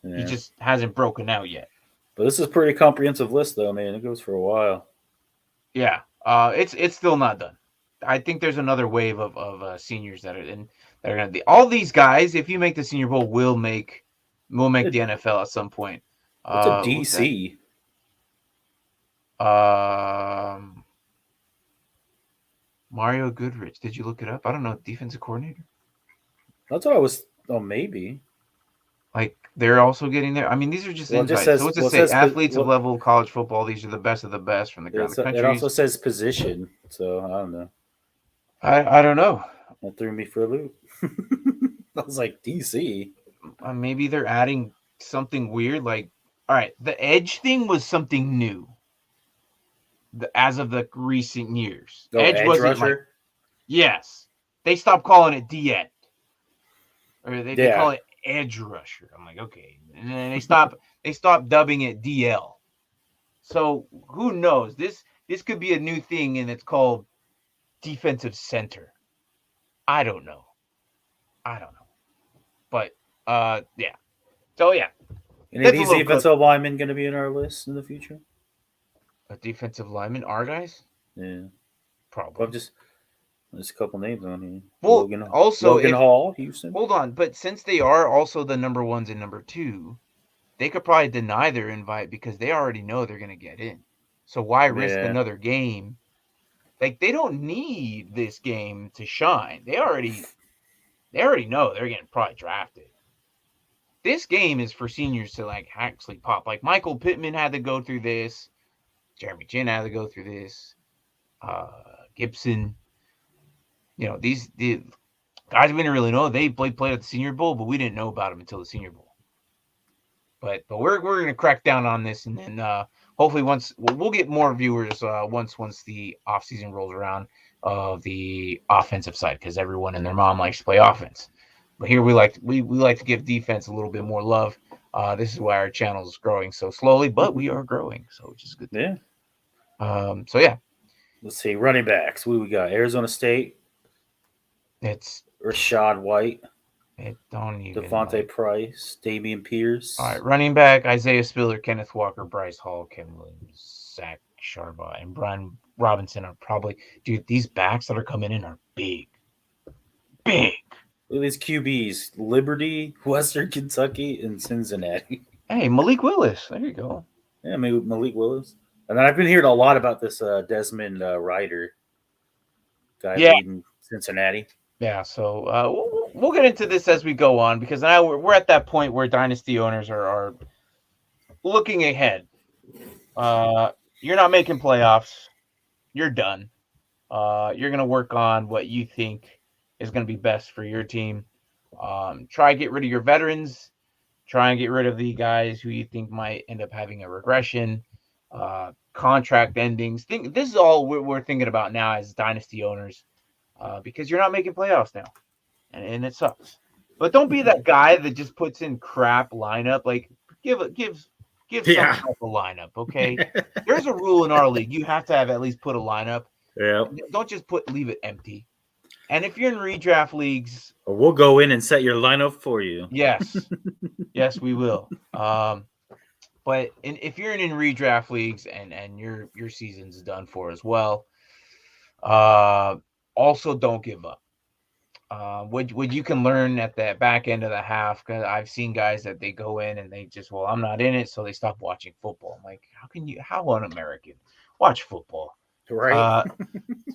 He yeah. just hasn't broken out yet. But this is a pretty comprehensive list, though, man. It goes for a while. Yeah. It's still not done. I think there's another wave of seniors that are gonna be all these guys. If you make the Senior Bowl, will make It, the NFL at some point. what's a Who's that? DC? Um, Mario Goodrich. Did you look it up? I don't know. Defensive coordinator. That's what I was. Oh, maybe. Like they're also getting there. I mean, these are just Well, it just insights. So says. what's it Well, it say? says. Athletes of Well, level college football. These are the best of the best from the it also countries. says position. So I don't know. I don't know. That threw me for a loop. I was like, DC. Maybe they're adding something weird. Like, all right, the edge thing was something new. As of the recent years, Oh, edge edge wasn't like rusher. yes. They stopped calling it D end, or they call Yeah. it edge rusher. I'm like, okay, and then they stopped dubbing it DL. So who knows? This could be a new thing, and it's called defensive center. I don't know. But yeah. So yeah, Any of that's a these little clip. defensive linemen going to be in our list in the future? A defensive lineman, our guys, Yeah. probably. Well, there's a couple names on here. Well, also Logan if Hall, Houston. hold on, but since they are also the number ones and number two, they could probably deny their invite because they already know they're going to get in. So why risk Yeah. another game? Like they don't need this game to shine. They already know they're getting probably drafted. This game is for seniors to like actually pop. Like Michael Pittman had to go through this. Jeremy Chin had to go through this. Gibson. The guys we didn't really know. They played at the Senior Bowl, but we didn't know about them until the Senior Bowl. But we're gonna crack down on this, and then hopefully we'll get more viewers once the off season rolls around of the offensive side because everyone and their mom likes to play offense. But here we like to give defense a little bit more love. This is why our channel is growing so slowly, but we are growing, so which is good. Yeah. So yeah, Let's see. Running backs. We got Arizona State. it's Rashad White. it don't even Devontae Price. Damian Pierce. All right, running back Isaiah Spiller, Kenneth Walker, Bryce Hall, Kevin Williams, Zach Sharba, and Brian Robinson are probably these backs that are coming in are big. Look at these QBs: Liberty, Western Kentucky, and Cincinnati. Hey, Malik Willis, there you go. Yeah, maybe Malik Willis. And then I've been hearing a lot about this Desmond Ryder guy leading Cincinnati. Yeah, so we'll get into this as we go on because now we're at that point where dynasty owners are looking ahead. You're not making playoffs. You're done. You're gonna work on what you think is gonna be best for your team. Try and get rid of your veterans. Try and get rid of the guys who you think might end up having a regression. Contract endings. This is all we're thinking about now as dynasty owners. Because you're not making playoffs now, and it sucks. But don't be that guy that just puts in crap lineup. Like give some type of lineup, okay? There's a rule in our league: you have to have at least put a lineup. Yeah. Don't just leave it empty. And if you're in redraft leagues, we'll go in and set your lineup for you. Yes, yes, we will. But if you're in redraft leagues and your season's done for as well, also don't give up. What you can learn at the back end of the half, because I've seen guys that they go in and they just, I'm not in it, so they stop watching football. I'm like, how un-American? Watch football. Right.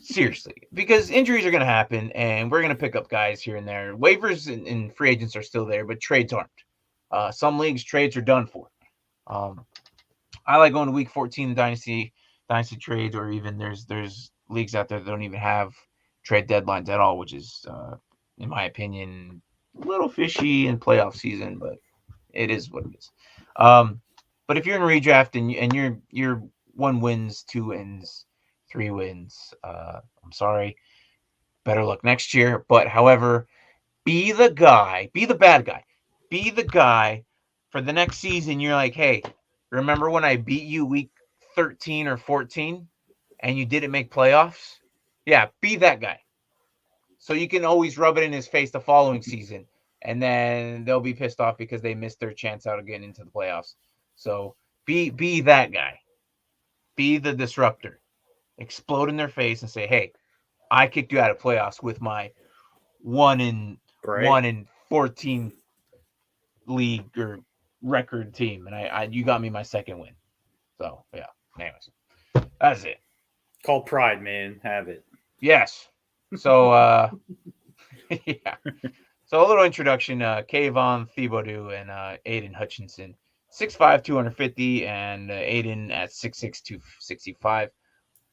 Seriously, because injuries are going to happen, and we're going to pick up guys here and there. Waivers and free agents are still there, but trades aren't. Some leagues, trades are done for. I like going to week 14 dynasty trades, or even there's leagues out there that don't even have trade deadlines at all, which is, in my opinion, a little fishy in playoff season, but it is what it is. But if you're in redraft and you're 1 wins, 2 wins, 3 wins, I'm sorry. Better luck next year. But however, be the guy, be the bad guy, be the guy for the next season. You're like, hey, remember when I beat you week 13 or 14 and you didn't make playoffs? Yeah, be that guy. So you can always rub it in his face the following season. And then they'll be pissed off because they missed their chance out of getting into the playoffs. So be that guy. Be the disruptor. Explode in their face and say, hey, I kicked you out of playoffs with my 1 in 14 league or record team, and I you got me my second win. So yeah. Anyways, that's it. Called pride, man. Have it. Yes. So yeah. So a little introduction. Kayvon, Thibodeaux, and Aiden Hutchinson. 6'5", 250, and Aiden at 6'6", 265.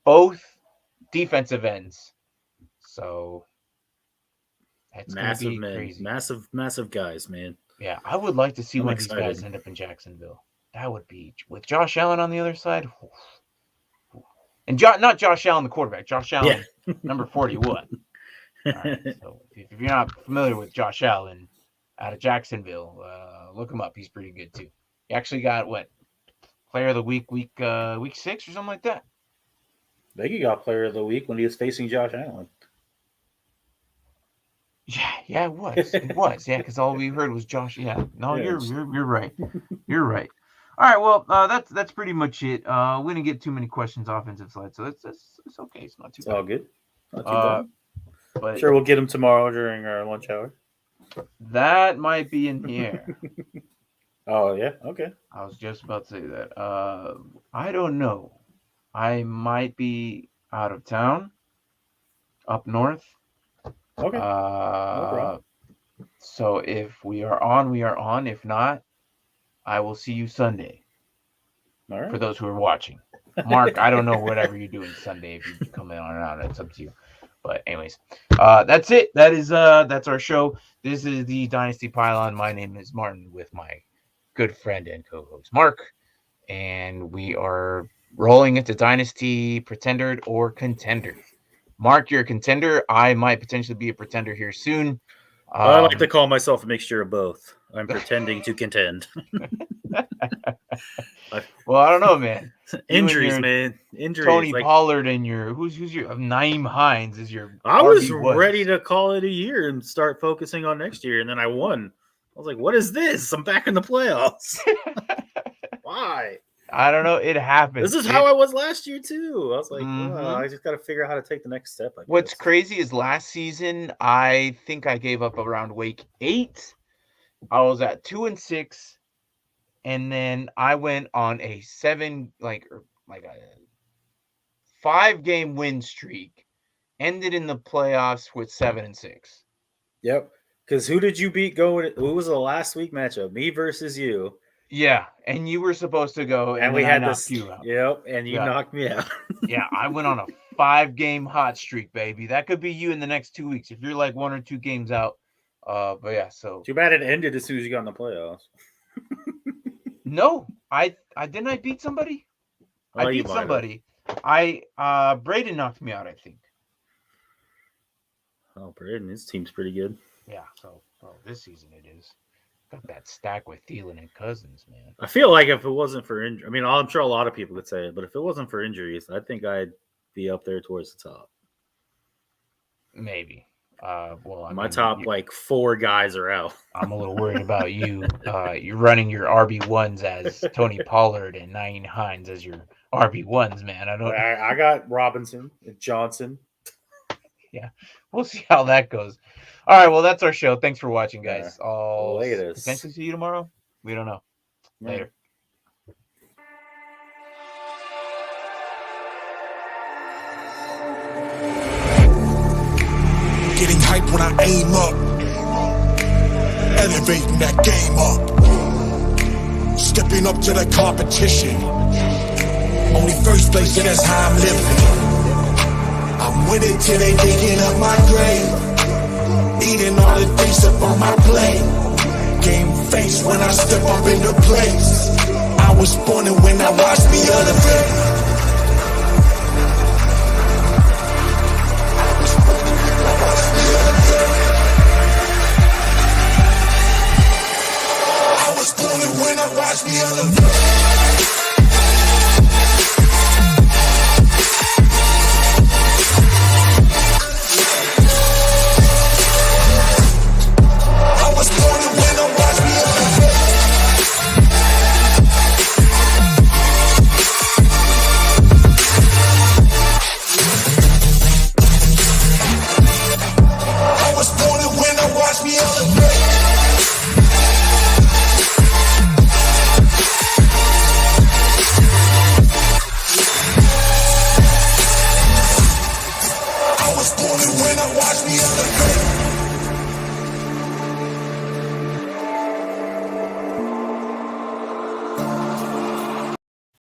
Both defensive ends. So that's Massive gonna be men. crazy. Massive guys, man. Yeah, I would like to see I'm one excited. of these guys end up in Jacksonville. That would be with Josh Allen on the other side. And not Josh Allen, the quarterback. Josh Allen, number 41. All right, so if you're not familiar with Josh Allen out of Jacksonville, look him up. He's pretty good too. He actually got what player of the week 6 or something like that. I think he got player of the week when he was facing Josh Allen. Yeah, it was. It was, yeah, because all we heard was Josh. Yeah, no, Yeah, you're right. You're right. All right, well, that's pretty much it. We didn't get too many questions offensive side, so it's okay. It's not too It's bad. all good. Not too bad. But Sure, we'll get him tomorrow during our lunch hour. that might be in the air. Oh yeah, okay. I was just about to say that. I don't know. I might be out of town, up north. Okay. No problem. So if we are on, we are on. If not, I will see you Sunday. All right. For those who are watching, Mark, I don't know whatever you're doing Sunday. If you come in on or out, it's up to you. But anyways, that's it. That's our show. This is the Dynasty Pylon. My name is Martin with my good friend and co-host Mark, and we are rolling into Dynasty Pretender or Contender. Mark, you're a contender. I might potentially be a pretender here soon. I like to call myself a mixture of both. I'm pretending to contend. Well, I don't know, man. Injuries, man. Injuries. Tony Pollard and your who's your Naeem Hines is your. I was ready to call it a year and start focusing on next year, and then I won. I was like, "What is this? I'm back in the playoffs." Why? I don't know. It happens. This is how I was last year too. I was like, I just got to figure out how to take the next step. What's crazy is last season, I think I gave up around week 8. I was at 2-6, and then I went on a 5-game win streak. Ended in the playoffs with 7-6. Yep. Because who did you beat going? Who was the last week matchup? Me versus you. Yeah, and you were supposed to go, and we had knocked you out. Yep, and you knocked me out. Yeah, I went on a 5-game hot streak, baby. That could be you in the next 2 weeks if you're like 1 or 2 games out. But yeah, so too bad it ended as soon as you got in the playoffs. No, I didn't. I beat somebody. I beat somebody. Braden knocked me out, I think. Oh, Braden, his team's pretty good. Yeah, so this season it is. Got that stack with Thielen and Cousins, man. I feel like if it wasn't for injury, I mean, I'm sure a lot of people could say it, but if it wasn't for injuries, I think I'd be up there towards the top. Maybe. My top 4 guys are out. I'm a little worried about you. You're running your RB1s as Tony Pollard and Naeem Hines as your RB1s, man. I got Robinson and Johnson. Yeah, we'll see how that goes. All right, well, that's our show. Thanks for watching, guys. I'll potentially see you tomorrow. We don't know. Later. Getting hype when I aim up, elevating that game up, stepping up to the competition. Only first place, and that's how I'm living. I'm winning till they digging up my grave, eating all the things up on my plate. Game face when I step up into place. I was born and when I watched me elevate.